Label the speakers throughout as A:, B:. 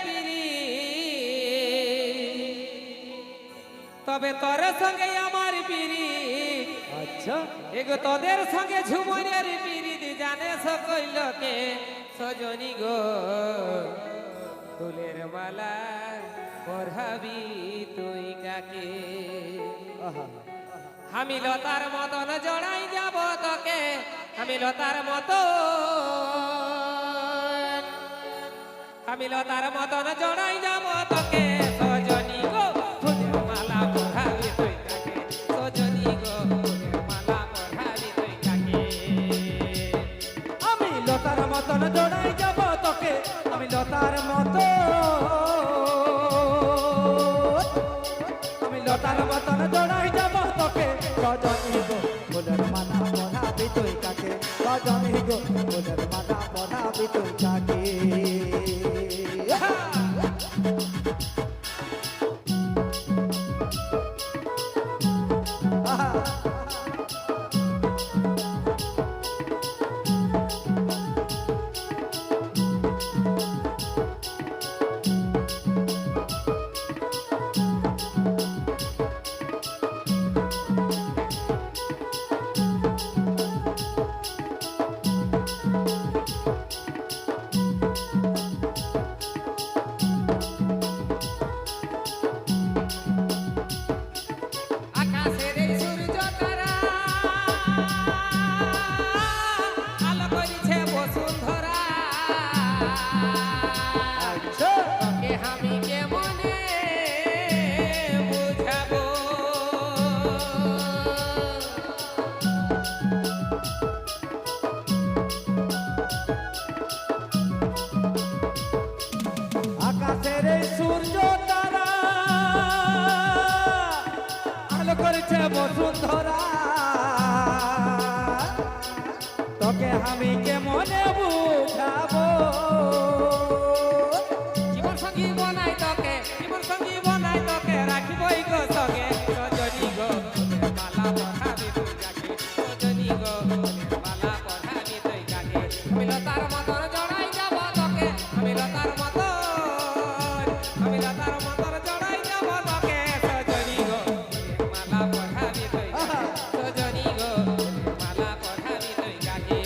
A: পিরি তবে তোর সঙ্গে আমার পিরি
B: আচ্ছা
A: এগো তোদের সঙ্গে ঝুমরের পিরি জানে সকল লোকে সজনী গো ফুলের মালা পরহাবি তুই কাকে আমি লতার মতন জড়াই যাব তোকে আমি লতার মতন আমি লতার মতন জড়াই যাব তোকে সজনী গো ফুলের মালা পরহাবি তুই কাকে সজনী গো ফুলের মালা পরহাবি তুই কাকে
B: আমি লতার মতন জড়াই যাব তোকে আমি লতার মতন আমি লতার মতন জড়াই যাব তোকে রজনী গো ফুলের মালা পরাবি তুই কাকে রজনী গো ফুলের মালা পরাবি তুই কাকে
A: আকাশের এই সূর্য তারা আলো করিছে বসুন্ধরা
B: আচ্ছা
A: তোকে আমি কেমনে বুঝাবো
B: আকাশের এই সূর্য তারা আলো করেছে বসুন্ধরা তোকে আমি কেমনে বুঝাবো
A: জীবন সঙ্গী বনাই তোকে জীবন সঙ্গী বনাই তোকে রাখিবই গো সঙ্গে রজনী গো ফুলের মালা পরহাবি তুই কাকে রজনী গো ফুলের মালা পরহাবি তুই কাকে আমি লতার মতন জড়াই যাব তোকে আমি লতার মতন আমি লতার মতন জড়াই যাব তোকে রজনী গো ফুলের মালা পরহাবি তুই কাকে রজনী গো ফুলের মালা পরহাবি তুই কাকে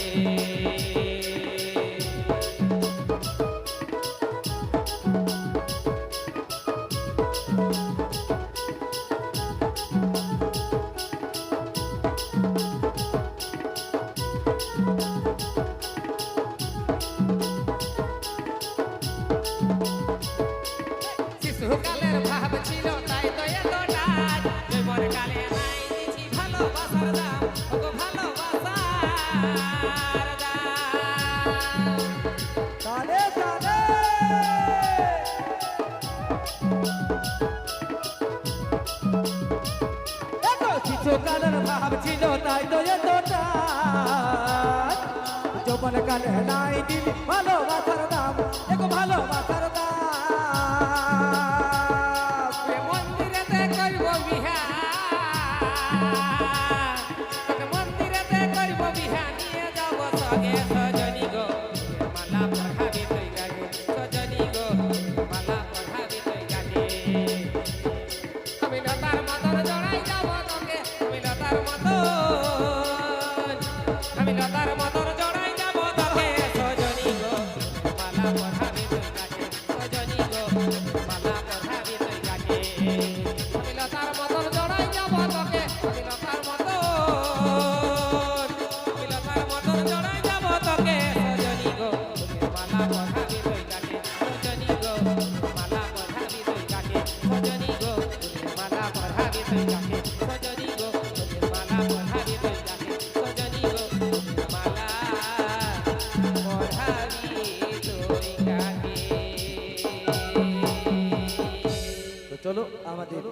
A: শিশুকালের ভাব ছিল তাই তো এত ডাক জীবন কালে নাই দিছি ভালোবাসার দাম ওগো ভালোবাসার দাম
B: তারে তারে এত শিশুকালের ভাব ছিল তাই তো এতটা যৌবন কালে নাই দিলি ভালোবাসার দাম এগো ভালোবাসার দাম
A: মন্দিরেতে করব বিহা মন্দিরেতে করব বিহা নিয়ে যাব সঙ্গে সজনী গো মালা পরহাবি তুই কাকে সজনী গো মালা পরহাবি তুই কাকে আমি লতার মতন জড়াই যাব তোকে আমি লতার মতন আমি লতার মতন জড়াই যাব তোকে সজনী গো মালা পরহাবি তুই কাকে সজনী গো মালা পরহাবি তুই কাকে আমি লতার মতন জড়াই যাব তোকে আমি লতার মতন আমি লতার মতন জড়াই যাব তোকে সজনী গো মালা পরহাবি তুই কাকে সজনী গো মালা পরহাবি তুই কাকে সজনী গো মালা পরহাবি তুই কাকে সজনী গো মালা পরহাবি তুই কাকে সজনী গো মালা পরহাবি তুই কাকে
B: তো চলো আমাদের